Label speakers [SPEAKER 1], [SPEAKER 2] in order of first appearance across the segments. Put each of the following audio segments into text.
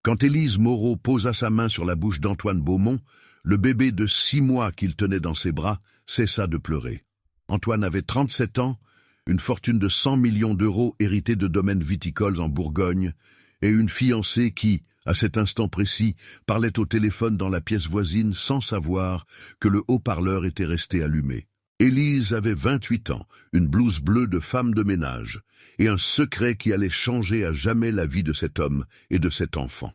[SPEAKER 1] Quand Élise Moreau posa sa main sur la bouche d'Antoine Beaumont, le bébé de 6 mois qu'il tenait dans ses bras cessa de pleurer. Antoine avait 37 ans, une fortune de 100 millions d'euros héritée de domaines viticoles en Bourgogne, et une fiancée qui, à cet instant précis, parlait au téléphone dans la pièce voisine sans savoir que le haut-parleur était resté allumé. Élise avait 28 ans, une blouse bleue de femme de ménage, et un secret qui allait changer à jamais la vie de cet homme et de cet enfant.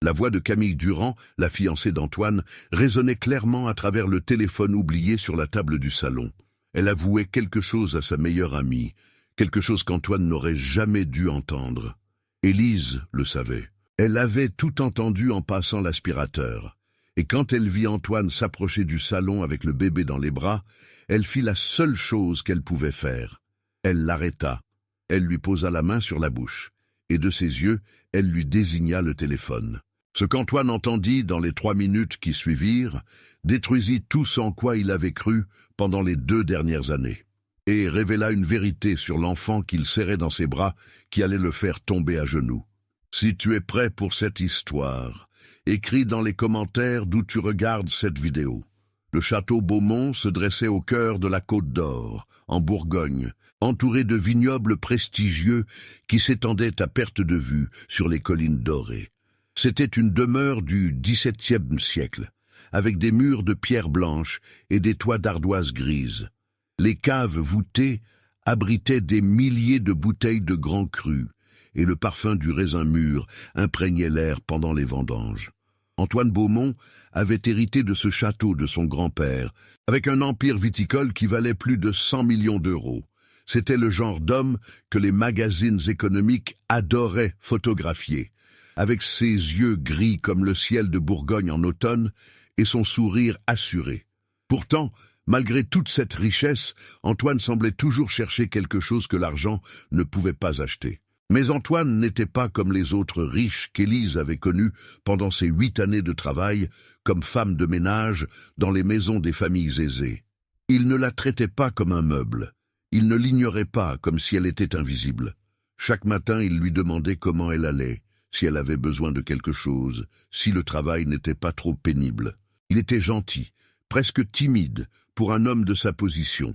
[SPEAKER 1] La voix de Camille Durand, la fiancée d'Antoine, résonnait clairement à travers le téléphone oublié sur la table du salon. Elle avouait quelque chose à sa meilleure amie, quelque chose qu'Antoine n'aurait jamais dû entendre. Élise le savait. Elle avait tout entendu en passant l'aspirateur, et quand elle vit Antoine s'approcher du salon avec le bébé dans les bras, elle fit la seule chose qu'elle pouvait faire. Elle l'arrêta, elle lui posa la main sur la bouche, et de ses yeux, elle lui désigna le téléphone. Ce qu'Antoine entendit dans les 3 minutes qui suivirent détruisit tout ce en quoi il avait cru pendant les 2 dernières années, et révéla une vérité sur l'enfant qu'il serrait dans ses bras qui allait le faire tomber à genoux. Si tu es prêt pour cette histoire, écris dans les commentaires d'où tu regardes cette vidéo. Le château Beaumont se dressait au cœur de la Côte d'Or, en Bourgogne, entouré de vignobles prestigieux qui s'étendaient à perte de vue sur les collines dorées. C'était une demeure du XVIIe siècle, avec des murs de pierre blanche et des toits d'ardoise grise. Les caves voûtées abritaient des milliers de bouteilles de grands crus, et le parfum du raisin mûr imprégnait l'air pendant les vendanges. Antoine Beaumont avait hérité de ce château de son grand-père, avec un empire viticole qui valait plus de 100 millions d'euros. C'était le genre d'homme que les magazines économiques adoraient photographier, avec ses yeux gris comme le ciel de Bourgogne en automne et son sourire assuré. Pourtant, malgré toute cette richesse, Antoine semblait toujours chercher quelque chose que l'argent ne pouvait pas acheter. Mais Antoine n'était pas comme les autres riches qu'Élise avait connus pendant ses 8 années de travail comme femme de ménage dans les maisons des familles aisées. Il ne la traitait pas comme un meuble. Il ne l'ignorait pas comme si elle était invisible. Chaque matin, il lui demandait comment elle allait, si elle avait besoin de quelque chose, si le travail n'était pas trop pénible. Il était gentil, presque timide pour un homme de sa position,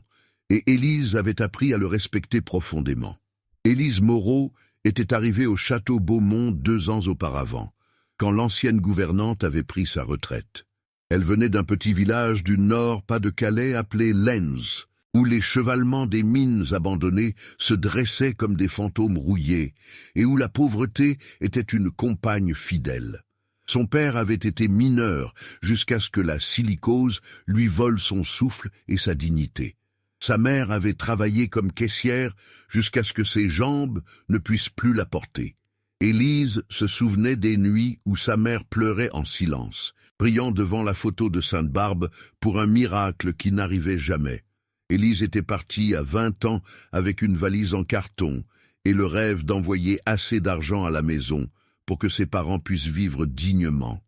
[SPEAKER 1] et Élise avait appris à le respecter profondément. Élise Moreau était arrivée au château Beaumont 2 ans auparavant, quand l'ancienne gouvernante avait pris sa retraite. Elle venait d'un petit village du Nord-Pas-de-Calais appelé Lens, où les chevalements des mines abandonnées se dressaient comme des fantômes rouillés, et où la pauvreté était une compagne fidèle. Son père avait été mineur jusqu'à ce que la silicose lui vole son souffle et sa dignité. Sa mère avait travaillé comme caissière jusqu'à ce que ses jambes ne puissent plus la porter. Élise se souvenait des nuits où sa mère pleurait en silence, priant devant la photo de Sainte Barbe pour un miracle qui n'arrivait jamais. Élise était partie à 20 ans avec une valise en carton et le rêve d'envoyer assez d'argent à la maison pour que ses parents puissent vivre dignement.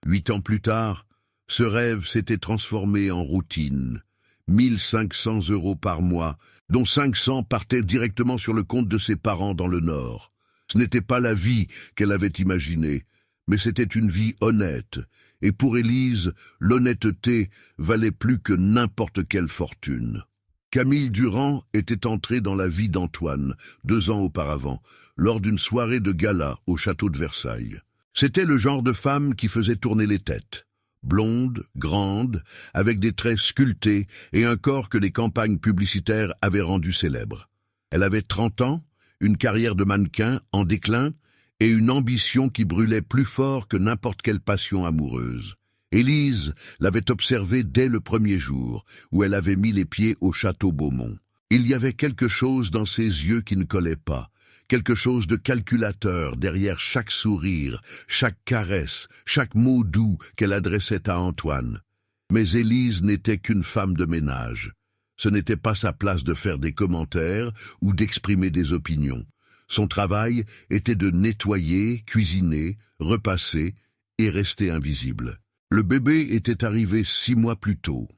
[SPEAKER 1] 8 ans plus tard, ce rêve s'était transformé en routine. 1500 € par mois, dont 500 partaient directement sur le compte de ses parents dans le Nord. Ce n'était pas la vie qu'elle avait imaginée, mais c'était une vie honnête, et pour Élise, l'honnêteté valait plus que n'importe quelle fortune. Camille Durand était entrée dans la vie d'Antoine 2 ans auparavant, lors d'une soirée de gala au château de Versailles. C'était le genre de femme qui faisait tourner les têtes. Blonde, grande, avec des traits sculptés et un corps que les campagnes publicitaires avaient rendu célèbre. Elle avait 30 ans, une carrière de mannequin en déclin et une ambition qui brûlait plus fort que n'importe quelle passion amoureuse. Élise l'avait observée dès le premier jour où elle avait mis les pieds au château Beaumont. Il y avait quelque chose dans ses yeux qui ne collait pas, quelque chose de calculateur derrière chaque sourire, chaque caresse, chaque mot doux qu'elle adressait à Antoine. Mais Élise n'était qu'une femme de ménage. Ce n'était pas sa place de faire des commentaires ou d'exprimer des opinions. Son travail était de nettoyer, cuisiner, repasser et rester invisible. Le bébé était arrivé 6 mois plus tôt.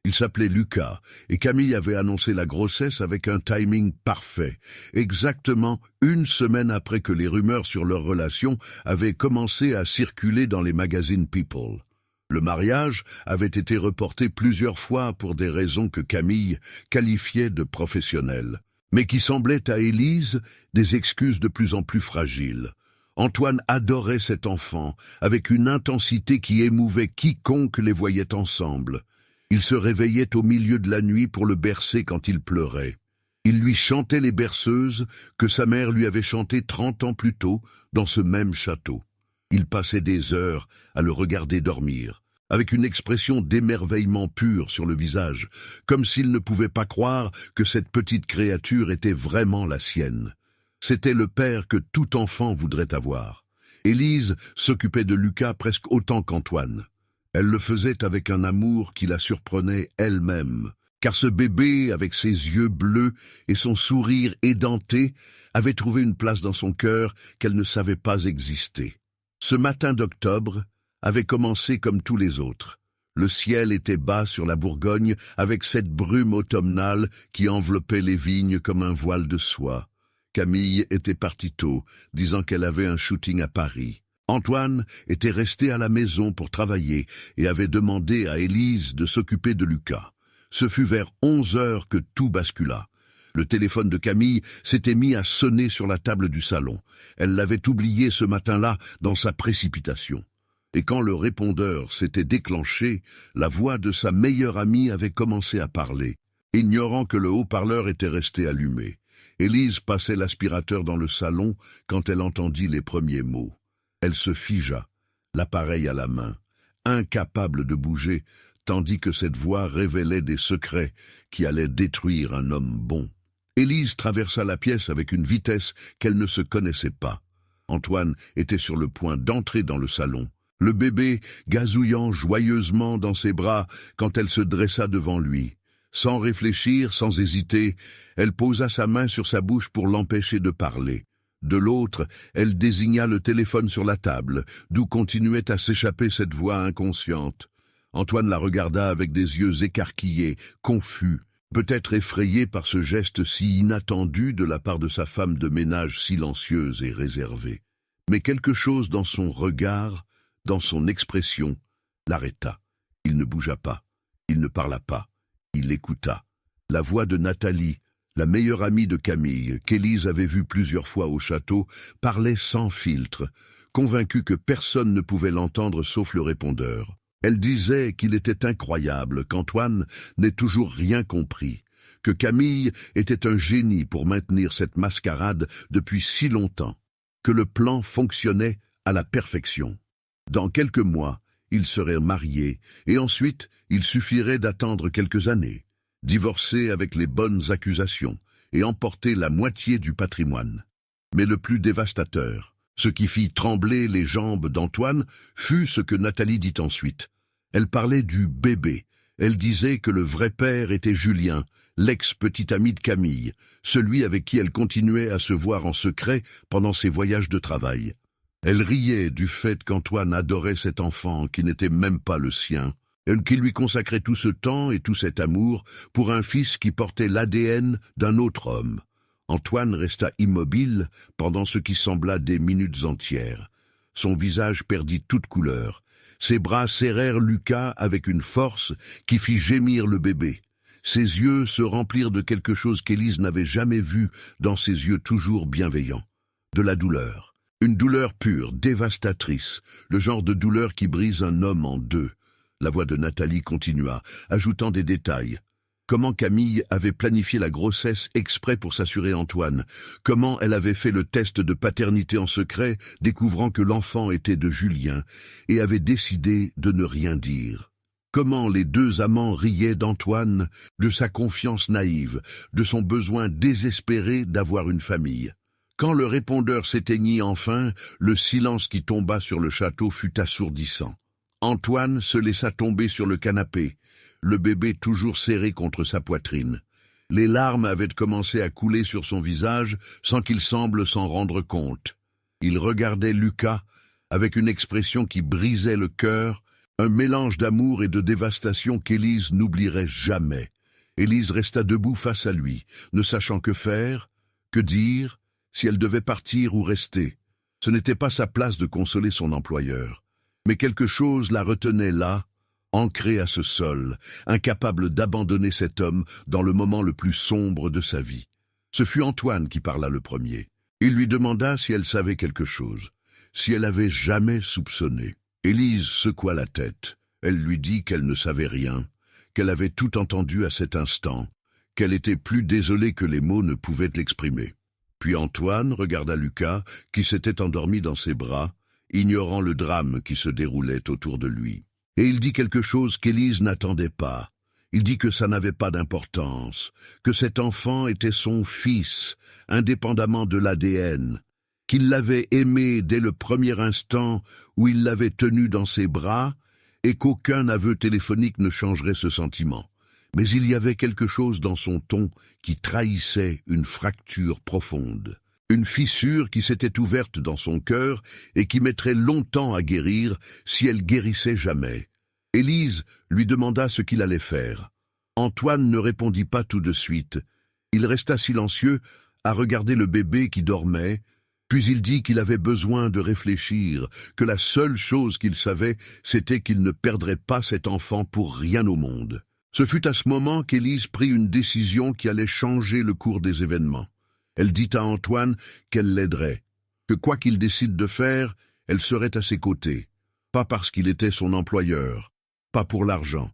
[SPEAKER 1] Il s'appelait Lucas, et Camille avait annoncé la grossesse avec un timing parfait, exactement une semaine après que les rumeurs sur leur relation avaient commencé à circuler dans les magazines People. Le mariage avait été reporté plusieurs fois pour des raisons que Camille qualifiait de professionnelles, mais qui semblaient à Élise des excuses de plus en plus fragiles. Antoine adorait cet enfant, avec une intensité qui émouvait quiconque les voyait ensemble. Il se réveillait au milieu de la nuit pour le bercer quand il pleurait. Il lui chantait les berceuses que sa mère lui avait chantées 30 ans plus tôt dans ce même château. Il passait des heures à le regarder dormir, avec une expression d'émerveillement pur sur le visage, comme s'il ne pouvait pas croire que cette petite créature était vraiment la sienne. C'était le père que tout enfant voudrait avoir. Élise s'occupait de Lucas presque autant qu'Antoine. Elle le faisait avec un amour qui la surprenait elle-même, car ce bébé, avec ses yeux bleus et son sourire édenté, avait trouvé une place dans son cœur qu'elle ne savait pas exister. Ce matin d'octobre avait commencé comme tous les autres. Le ciel était bas sur la Bourgogne avec cette brume automnale qui enveloppait les vignes comme un voile de soie. Camille était partie tôt, disant qu'elle avait un shooting à Paris. Antoine était resté à la maison pour travailler et avait demandé à Élise de s'occuper de Lucas. Ce fut vers 11 heures que tout bascula. Le téléphone de Camille s'était mis à sonner sur la table du salon. Elle l'avait oublié ce matin-là dans sa précipitation. Et quand le répondeur s'était déclenché, la voix de sa meilleure amie avait commencé à parler, ignorant que le haut-parleur était resté allumé. Élise passait l'aspirateur dans le salon quand elle entendit les premiers mots. Elle se figea, l'appareil à la main, incapable de bouger, tandis que cette voix révélait des secrets qui allaient détruire un homme bon. Élise traversa la pièce avec une vitesse qu'elle ne se connaissait pas. Antoine était sur le point d'entrer dans le salon, le bébé gazouillant joyeusement dans ses bras quand elle se dressa devant lui. Sans réfléchir, sans hésiter, elle posa sa main sur sa bouche pour l'empêcher de parler. De l'autre, elle désigna le téléphone sur la table, d'où continuait à s'échapper cette voix inconsciente. Antoine la regarda avec des yeux écarquillés, confus, peut-être effrayé par ce geste si inattendu de la part de sa femme de ménage silencieuse et réservée. Mais quelque chose dans son regard, dans son expression, l'arrêta. Il ne bougea pas, il ne parla pas, il écouta. La voix de Nathalie, la meilleure amie de Camille, qu'Élise avait vue plusieurs fois au château, parlait sans filtre, convaincue que personne ne pouvait l'entendre sauf le répondeur. Elle disait qu'il était incroyable qu'Antoine n'ait toujours rien compris, que Camille était un génie pour maintenir cette mascarade depuis si longtemps, que le plan fonctionnait à la perfection. Dans quelques mois, ils seraient mariés, et ensuite il suffirait d'attendre quelques années. Divorcer avec les bonnes accusations et emporter la moitié du patrimoine. Mais le plus dévastateur, ce qui fit trembler les jambes d'Antoine, fut ce que Nathalie dit ensuite. Elle parlait du bébé. Elle disait que le vrai père était Julien, l'ex-petit ami de Camille, celui avec qui elle continuait à se voir en secret pendant ses voyages de travail. Elle riait du fait qu'Antoine adorait cet enfant qui n'était même pas le sien, qui lui consacrait tout ce temps et tout cet amour pour un fils qui portait l'ADN d'un autre homme. Antoine resta immobile pendant ce qui sembla des minutes entières. Son visage perdit toute couleur. Ses bras serrèrent Lucas avec une force qui fit gémir le bébé. Ses yeux se remplirent de quelque chose qu'Élise n'avait jamais vu dans ses yeux toujours bienveillants. De la douleur. Une douleur pure, dévastatrice, le genre de douleur qui brise un homme en deux. La voix de Nathalie continua, ajoutant des détails. Comment Camille avait planifié la grossesse exprès pour s'assurer Antoine. Comment elle avait fait le test de paternité en secret, découvrant que l'enfant était de Julien, et avait décidé de ne rien dire. Comment les deux amants riaient d'Antoine, de sa confiance naïve, de son besoin désespéré d'avoir une famille. Quand le répondeur s'éteignit enfin, le silence qui tomba sur le château fut assourdissant. Antoine se laissa tomber sur le canapé, le bébé toujours serré contre sa poitrine. Les larmes avaient commencé à couler sur son visage sans qu'il semble s'en rendre compte. Il regardait Lucas avec une expression qui brisait le cœur, Un mélange d'amour et de dévastation qu'Élise n'oublierait jamais. Élise resta debout face à lui, ne sachant que faire, que dire, si elle devait partir ou rester. Ce n'était pas sa place de consoler son employeur. Mais quelque chose la retenait là, ancrée à ce sol, incapable d'abandonner cet homme dans le moment le plus sombre de sa vie. Ce fut Antoine qui parla le premier. Il lui demanda si elle savait quelque chose, si elle avait jamais soupçonné. Élise secoua la tête. Elle lui dit qu'elle ne savait rien, qu'elle avait tout entendu à cet instant, qu'elle était plus désolée que les mots ne pouvaient l'exprimer. Puis Antoine regarda Lucas, qui s'était endormi dans ses bras, ignorant le drame qui se déroulait autour de lui. Et il dit quelque chose qu'Élise n'attendait pas. Il dit que ça n'avait pas d'importance, que cet enfant était son fils, indépendamment de l'ADN, qu'il l'avait aimé dès le premier instant où il l'avait tenu dans ses bras, et qu'aucun aveu téléphonique ne changerait ce sentiment. Mais il y avait quelque chose dans son ton qui trahissait une fracture profonde. Une fissure qui s'était ouverte dans son cœur et qui mettrait longtemps à guérir si elle guérissait jamais. Élise lui demanda ce qu'il allait faire. Antoine ne répondit pas tout de suite. Il resta silencieux à regarder le bébé qui dormait, puis il dit qu'il avait besoin de réfléchir, que la seule chose qu'il savait, c'était qu'il ne perdrait pas cet enfant pour rien au monde. Ce fut à ce moment qu'Élise prit une décision qui allait changer le cours des événements. Elle dit à Antoine qu'elle l'aiderait, que quoi qu'il décide de faire, elle serait à ses côtés. Pas parce qu'il était son employeur, pas pour l'argent,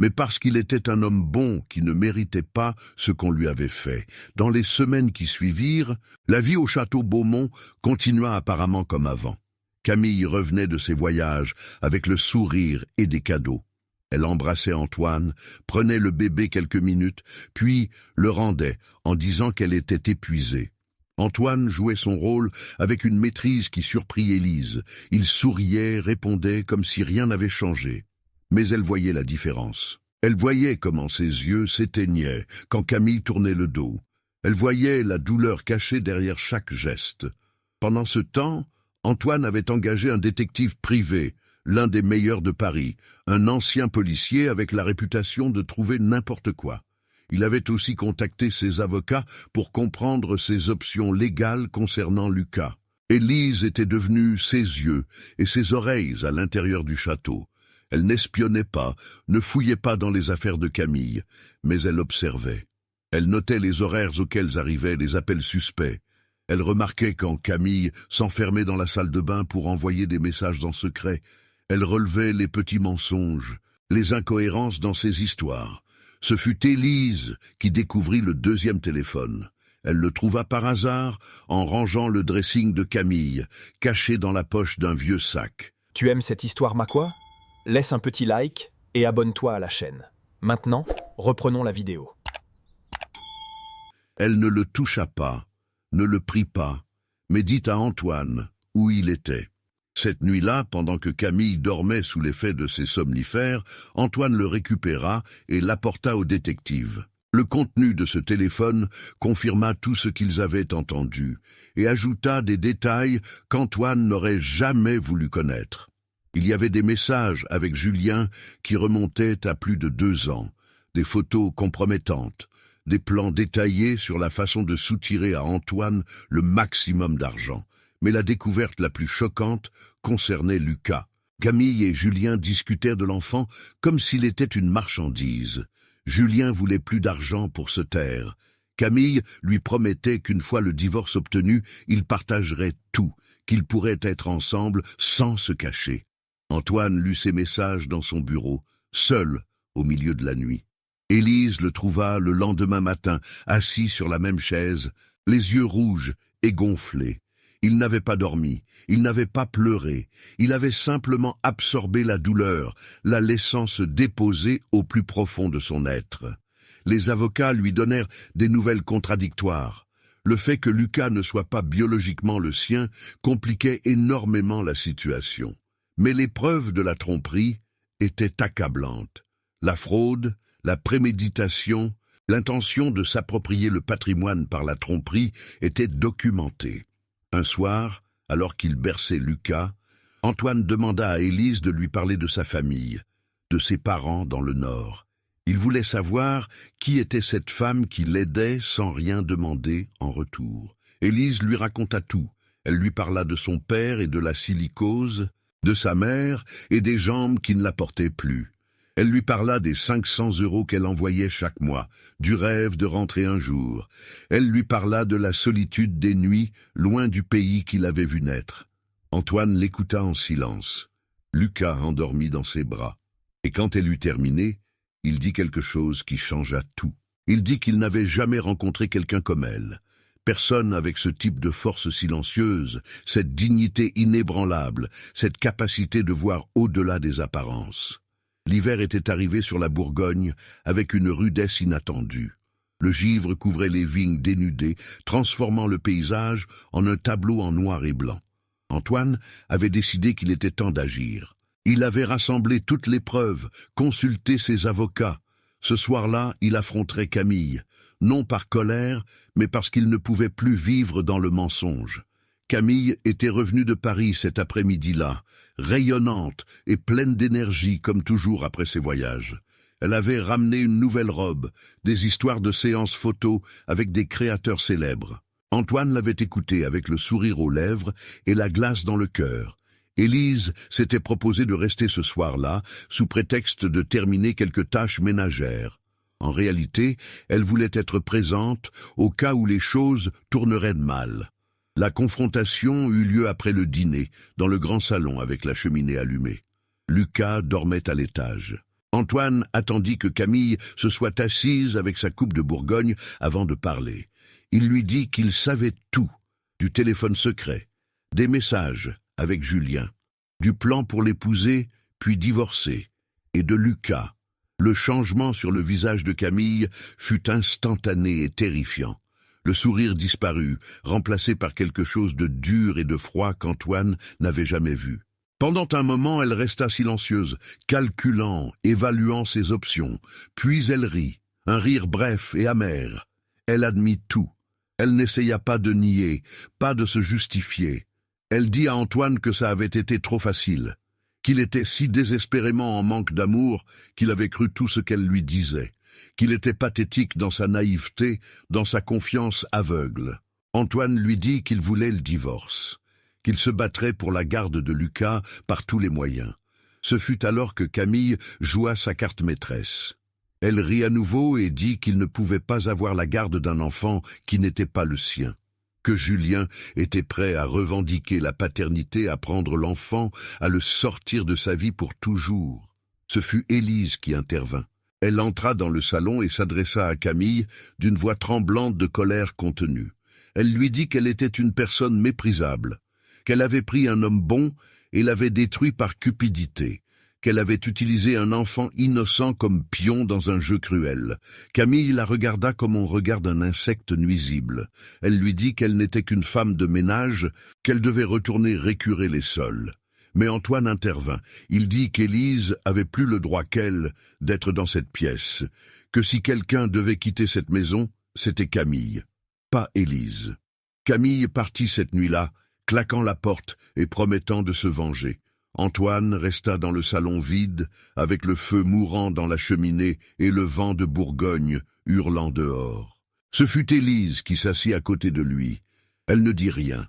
[SPEAKER 1] mais parce qu'il était un homme bon qui ne méritait pas ce qu'on lui avait fait. Dans les semaines qui suivirent, la vie au château Beaumont continua apparemment comme avant. Camille revenait de ses voyages avec le sourire et des cadeaux. Elle embrassait Antoine, prenait le bébé quelques minutes, puis le rendait en disant qu'elle était épuisée. Antoine jouait son rôle avec une maîtrise qui surprit Élise. Il souriait, répondait comme si rien n'avait changé. Mais elle voyait la différence. Elle voyait comment ses yeux s'éteignaient quand Camille tournait le dos. Elle voyait la douleur cachée derrière chaque geste. Pendant ce temps, Antoine avait engagé un détective privé, l'un des meilleurs de Paris, un ancien policier avec la réputation de trouver n'importe quoi. Il avait aussi contacté ses avocats pour comprendre ses options légales concernant Lucas. Élise était devenue ses yeux et ses oreilles à l'intérieur du château. Elle n'espionnait pas, ne fouillait pas dans les affaires de Camille, mais elle observait. Elle notait les horaires auxquels arrivaient les appels suspects. Elle remarquait quand Camille s'enfermait dans la salle de bain pour envoyer des messages en secret. Elle relevait les petits mensonges, les incohérences dans ses histoires. Ce fut Élise qui découvrit le deuxième téléphone. Elle le trouva par hasard en rangeant le dressing de Camille, caché dans la poche d'un vieux sac.
[SPEAKER 2] Tu aimes cette histoire, Makwa? Laisse un petit like et abonne-toi à la chaîne. Maintenant, reprenons la vidéo.
[SPEAKER 1] Elle ne le toucha pas, ne le prit pas, mais dit à Antoine où il était. Cette nuit-là, pendant que Camille dormait sous l'effet de ses somnifères, Antoine le récupéra et l'apporta au détective. Le contenu de ce téléphone confirma tout ce qu'ils avaient entendu et ajouta des détails qu'Antoine n'aurait jamais voulu connaître. Il y avait des messages avec Julien qui remontaient à plus de 2 ans, des photos compromettantes, des plans détaillés sur la façon de soutirer à Antoine le maximum d'argent. Mais la découverte la plus choquante concernait Lucas. Camille et Julien discutèrent de l'enfant comme s'il était une marchandise. Julien voulait plus d'argent pour se taire. Camille lui promettait qu'une fois le divorce obtenu, ils partageraient tout, qu'ils pourraient être ensemble sans se cacher. Antoine lut ces messages dans son bureau, seul au milieu de la nuit. Élise le trouva le lendemain matin, assis sur la même chaise, les yeux rouges et gonflés. Il n'avait pas dormi, il n'avait pas pleuré, il avait simplement absorbé la douleur, la laissant se déposer au plus profond de son être. Les avocats lui donnèrent des nouvelles contradictoires. Le fait que Lucas ne soit pas biologiquement le sien compliquait énormément la situation. Mais les preuves de la tromperie étaient accablantes. La fraude, la préméditation, l'intention de s'approprier le patrimoine par la tromperie étaient documentées. Un soir, alors qu'il berçait Lucas, Antoine demanda à Élise de lui parler de sa famille, de ses parents dans le Nord. Il voulait savoir qui était cette femme qui l'aidait sans rien demander en retour. Élise lui raconta tout. Elle lui parla de son père et de la silicose, de sa mère et des jambes qui ne la portaient plus. Elle lui parla des 500 € qu'elle envoyait chaque mois, du rêve de rentrer un jour. Elle lui parla de la solitude des nuits, loin du pays qu'il avait vu naître. Antoine l'écouta en silence. Lucas endormit dans ses bras. Et quand elle eut terminé, il dit quelque chose qui changea tout. Il dit qu'il n'avait jamais rencontré quelqu'un comme elle. Personne avec ce type de force silencieuse, cette dignité inébranlable, cette capacité de voir au-delà des apparences. L'hiver était arrivé sur la Bourgogne avec une rudesse inattendue. Le givre couvrait les vignes dénudées, transformant le paysage en un tableau en noir et blanc. Antoine avait décidé qu'il était temps d'agir. Il avait rassemblé toutes les preuves, consulté ses avocats. Ce soir-là, il affronterait Camille, non par colère, mais parce qu'il ne pouvait plus vivre dans le mensonge. Camille était revenue de Paris cet après-midi-là, rayonnante et pleine d'énergie comme toujours après ses voyages. Elle avait ramené une nouvelle robe, des histoires de séances photos avec des créateurs célèbres. Antoine l'avait écoutée avec le sourire aux lèvres et la glace dans le cœur. Élise s'était proposé de rester ce soir-là, sous prétexte de terminer quelques tâches ménagères. En réalité, elle voulait être présente au cas où les choses tourneraient mal. La confrontation eut lieu après le dîner, dans le grand salon avec la cheminée allumée. Lucas dormait à l'étage. Antoine attendit que Camille se soit assise avec sa coupe de Bourgogne avant de parler. Il lui dit qu'il savait tout, du téléphone secret, des messages avec Julien, du plan pour l'épouser puis divorcer, et de Lucas. Le changement sur le visage de Camille fut instantané et terrifiant. Le sourire disparut, remplacé par quelque chose de dur et de froid qu'Antoine n'avait jamais vu. Pendant un moment, elle resta silencieuse, calculant, évaluant ses options. Puis elle rit, un rire bref et amer. Elle admit tout. Elle n'essaya pas de nier, pas de se justifier. Elle dit à Antoine que ça avait été trop facile, qu'il était si désespérément en manque d'amour qu'il avait cru tout ce qu'elle lui disait, qu'il était pathétique dans sa naïveté, dans sa confiance aveugle. Antoine lui dit qu'il voulait le divorce, qu'il se battrait pour la garde de Lucas par tous les moyens. Ce fut alors que Camille joua sa carte maîtresse. Elle rit à nouveau et dit qu'il ne pouvait pas avoir la garde d'un enfant qui n'était pas le sien, que Julien était prêt à revendiquer la paternité, à prendre l'enfant, à le sortir de sa vie pour toujours. Ce fut Élise qui intervint. Elle entra dans le salon et s'adressa à Camille d'une voix tremblante de colère contenue. Elle lui dit qu'elle était une personne méprisable, qu'elle avait pris un homme bon et l'avait détruit par cupidité, qu'elle avait utilisé un enfant innocent comme pion dans un jeu cruel. Camille la regarda comme on regarde un insecte nuisible. Elle lui dit qu'elle n'était qu'une femme de ménage, qu'elle devait retourner récurer les sols. Mais Antoine intervint. Il dit qu'Élise avait plus le droit qu'elle d'être dans cette pièce, que si quelqu'un devait quitter cette maison, c'était Camille, pas Élise. Camille partit cette nuit-là, claquant la porte et promettant de se venger. Antoine resta dans le salon vide, avec le feu mourant dans la cheminée et le vent de Bourgogne hurlant dehors. Ce fut Élise qui s'assit à côté de lui. Elle ne dit rien.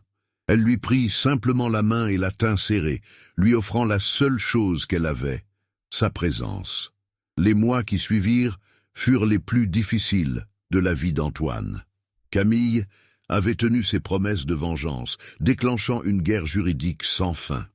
[SPEAKER 1] Elle lui prit simplement la main et la tint serrée, lui offrant la seule chose qu'elle avait, sa présence. Les mois qui suivirent furent les plus difficiles de la vie d'Antoine. Camille avait tenu ses promesses de vengeance, déclenchant une guerre juridique sans fin.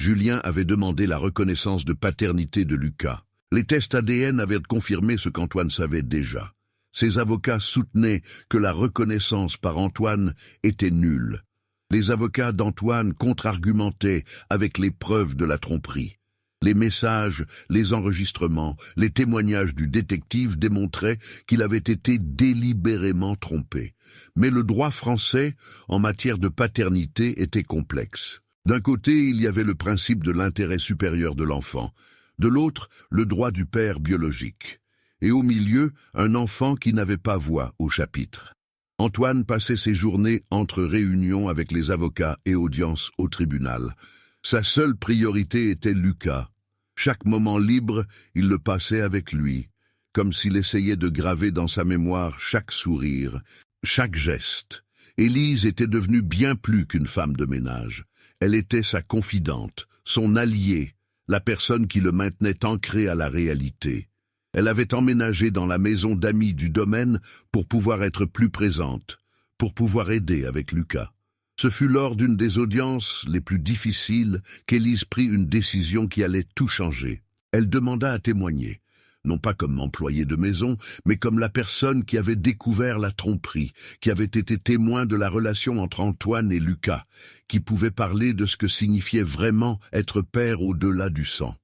[SPEAKER 1] Julien avait demandé la reconnaissance de paternité de Lucas. Les tests ADN avaient confirmé ce qu'Antoine savait déjà. Ses avocats soutenaient que la reconnaissance par Antoine était nulle. Les avocats d'Antoine contre-argumentaient avec les preuves de la tromperie. Les messages, les enregistrements, les témoignages du détective démontraient qu'il avait été délibérément trompé. Mais le droit français, en matière de paternité, était complexe. D'un côté, il y avait le principe de l'intérêt supérieur de l'enfant, de l'autre, le droit du père biologique, et au milieu, un enfant qui n'avait pas voix au chapitre. Antoine passait ses journées entre réunions avec les avocats et audiences au tribunal. Sa seule priorité était Lucas. Chaque moment libre, il le passait avec lui, comme s'il essayait de graver dans sa mémoire chaque sourire, chaque geste. Élise était devenue bien plus qu'une femme de ménage. Elle était sa confidente, son alliée, la personne qui le maintenait ancré à la réalité. Elle avait emménagé dans la maison d'amis du domaine pour pouvoir être plus présente, pour pouvoir aider avec Lucas. Ce fut lors d'une des audiences les plus difficiles qu'Élise prit une décision qui allait tout changer. Elle demanda à témoigner, non pas comme employée de maison, mais comme la personne qui avait découvert la tromperie, qui avait été témoin de la relation entre Antoine et Lucas, qui pouvait parler de ce que signifiait vraiment être père au-delà du sang.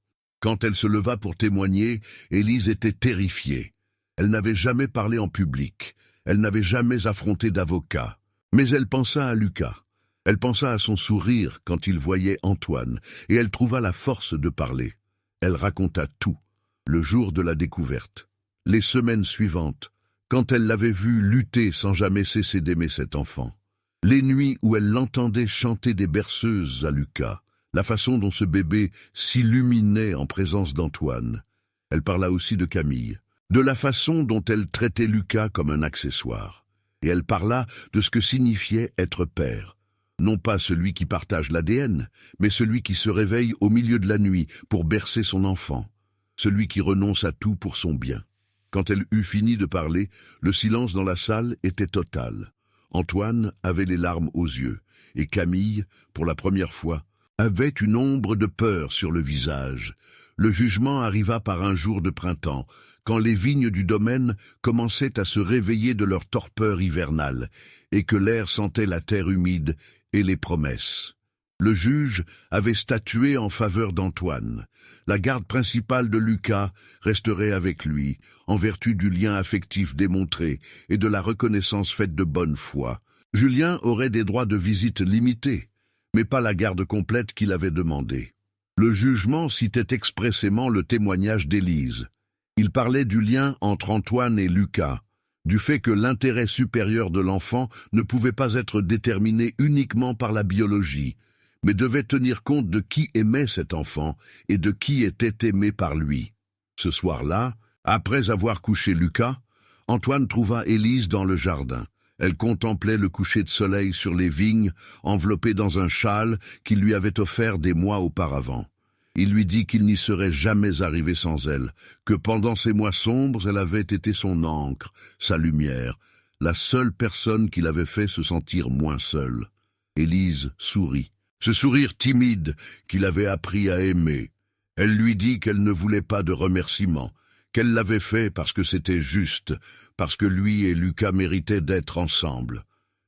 [SPEAKER 1] Quand elle se leva pour témoigner, Élise était terrifiée. Elle n'avait jamais parlé en public, elle n'avait jamais affronté d'avocat, mais elle pensa à Lucas. Elle pensa à son sourire quand il voyait Antoine, et elle trouva la force de parler. Elle raconta tout, le jour de la découverte, les semaines suivantes, quand elle l'avait vu lutter sans jamais cesser d'aimer cet enfant, les nuits où elle l'entendait chanter des berceuses à Lucas, la façon dont ce bébé s'illuminait en présence d'Antoine. Elle parla aussi de Camille, de la façon dont elle traitait Lucas comme un accessoire, et elle parla de ce que signifiait être père. Non pas celui qui partage l'ADN, mais celui qui se réveille au milieu de la nuit pour bercer son enfant, celui qui renonce à tout pour son bien. Quand elle eut fini de parler, le silence dans la salle était total. Antoine avait les larmes aux yeux, et Camille, pour la première fois, avait une ombre de peur sur le visage. Le jugement arriva par un jour de printemps, quand les vignes du domaine commençaient à se réveiller de leur torpeur hivernale, et que l'air sentait la terre humide et les promesses. Le juge avait statué en faveur d'Antoine. La garde principale de Lucas resterait avec lui, en vertu du lien affectif démontré et de la reconnaissance faite de bonne foi. Julien aurait des droits de visite limités, mais pas la garde complète qu'il avait demandée. Le jugement citait expressément le témoignage d'Élise. Il parlait du lien entre Antoine et Lucas, du fait que l'intérêt supérieur de l'enfant ne pouvait pas être déterminé uniquement par la biologie, mais devait tenir compte de qui aimait cet enfant et de qui était aimé par lui. Ce soir-là, après avoir couché Lucas, Antoine trouva Élise dans le jardin. Elle contemplait le coucher de soleil sur les vignes, enveloppée dans un châle qu'il lui avait offert des mois auparavant. Il lui dit qu'il n'y serait jamais arrivé sans elle, que pendant ces mois sombres, elle avait été son encre, sa lumière, la seule personne qui l'avait fait se sentir moins seule. Élise sourit. Ce sourire timide qu'il avait appris à aimer. Elle lui dit qu'elle ne voulait pas de remerciements, qu'elle l'avait fait parce que c'était juste, parce que lui et Lucas méritaient d'être ensemble.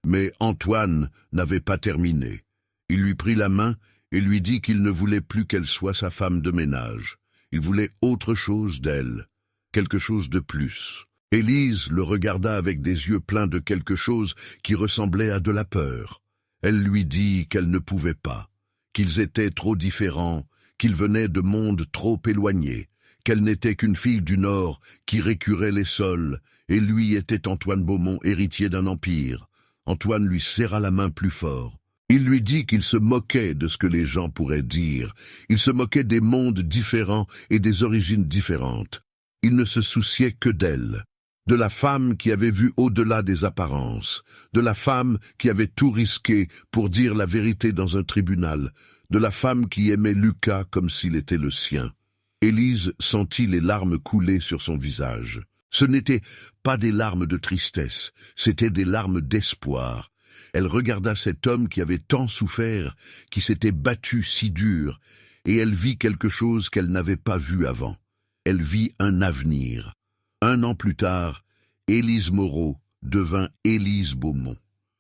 [SPEAKER 1] Mais Antoine n'avait pas terminé. Il lui prit la main et lui dit qu'il ne voulait plus qu'elle soit sa femme de ménage. Il voulait autre chose d'elle, quelque chose de plus. Élise le regarda avec des yeux pleins de quelque chose qui ressemblait à de la peur. Elle lui dit qu'elle ne pouvait pas, qu'ils étaient trop différents, qu'ils venaient de mondes trop éloignés, qu'elle n'était qu'une fille du Nord qui récurait les sols, et lui était Antoine Beaumont, héritier d'un empire. Antoine lui serra la main plus fort. Il lui dit qu'il se moquait de ce que les gens pourraient dire. Il se moquait des mondes différents et des origines différentes. Il ne se souciait que d'elle, de la femme qui avait vu au-delà des apparences, de la femme qui avait tout risqué pour dire la vérité dans un tribunal, de la femme qui aimait Lucas comme s'il était le sien. Élise sentit les larmes couler sur son visage. Ce n'étaient pas des larmes de tristesse, c'étaient des larmes d'espoir. Elle regarda cet homme qui avait tant souffert, qui s'était battu si dur, et elle vit quelque chose qu'elle n'avait pas vu avant. Elle vit un avenir. 1 an plus tard, Élise Moreau devint Élise Beaumont.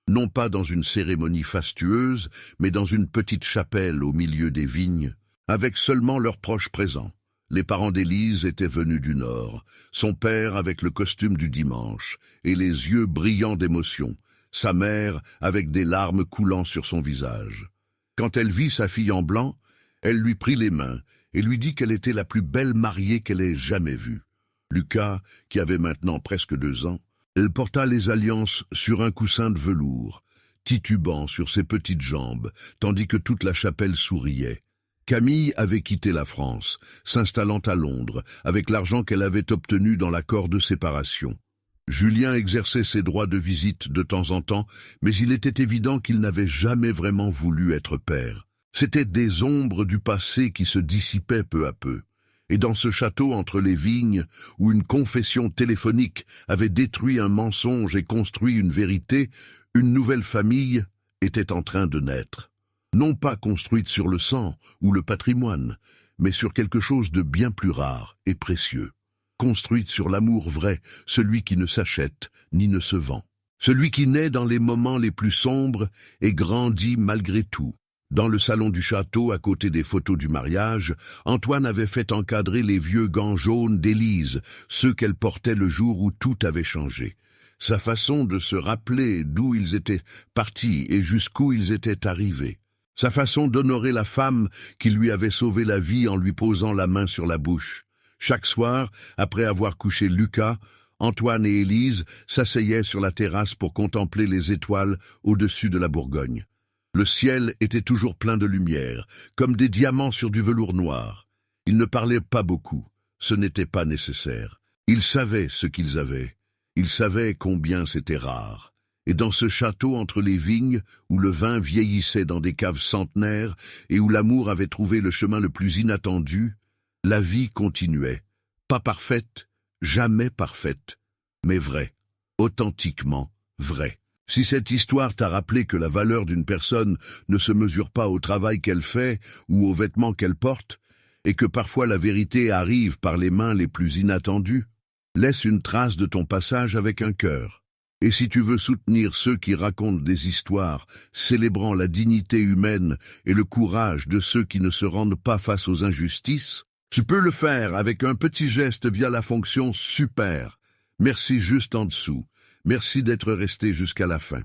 [SPEAKER 1] Non pas dans une cérémonie fastueuse, mais dans une petite chapelle au milieu des vignes, avec seulement leurs proches présents. Les parents d'Élise étaient venus du Nord, son père avec le costume du dimanche, et les yeux brillants d'émotion, sa mère avec des larmes coulant sur son visage. Quand elle vit sa fille en blanc, elle lui prit les mains et lui dit qu'elle était la plus belle mariée qu'elle ait jamais vue. Lucas, qui avait maintenant presque 2 ans, elle porta les alliances sur un coussin de velours, titubant sur ses petites jambes, tandis que toute la chapelle souriait. Camille avait quitté la France, s'installant à Londres, avec l'argent qu'elle avait obtenu dans l'accord de séparation. Julien exerçait ses droits de visite de temps en temps, mais il était évident qu'il n'avait jamais vraiment voulu être père. C'étaient des ombres du passé qui se dissipaient peu à peu. Et dans ce château entre les vignes, où une confession téléphonique avait détruit un mensonge et construit une vérité, une nouvelle famille était en train de naître. Non pas construite sur le sang ou le patrimoine, mais sur quelque chose de bien plus rare et précieux. Construite sur l'amour vrai, celui qui ne s'achète ni ne se vend. Celui qui naît dans les moments les plus sombres et grandit malgré tout. Dans le salon du château, à côté des photos du mariage, Antoine avait fait encadrer les vieux gants jaunes d'Élise, ceux qu'elle portait le jour où tout avait changé. Sa façon de se rappeler d'où ils étaient partis et jusqu'où ils étaient arrivés. Sa façon d'honorer la femme qui lui avait sauvé la vie en lui posant la main sur la bouche. Chaque soir, après avoir couché Lucas, Antoine et Élise s'asseyaient sur la terrasse pour contempler les étoiles au-dessus de la Bourgogne. Le ciel était toujours plein de lumière, comme des diamants sur du velours noir. Ils ne parlaient pas beaucoup, ce n'était pas nécessaire. Ils savaient ce qu'ils avaient, ils savaient combien c'était rare. Et dans ce château entre les vignes, où le vin vieillissait dans des caves centenaires et où l'amour avait trouvé le chemin le plus inattendu, la vie continuait. Pas parfaite, jamais parfaite, mais vraie, authentiquement vraie. Si cette histoire t'a rappelé que la valeur d'une personne ne se mesure pas au travail qu'elle fait ou aux vêtements qu'elle porte, et que parfois la vérité arrive par les mains les plus inattendues, laisse une trace de ton passage avec un cœur. Et si tu veux soutenir ceux qui racontent des histoires célébrant la dignité humaine et le courage de ceux qui ne se rendent pas face aux injustices, tu peux le faire avec un petit geste via la fonction Super. Merci juste en dessous. Merci d'être resté jusqu'à la fin.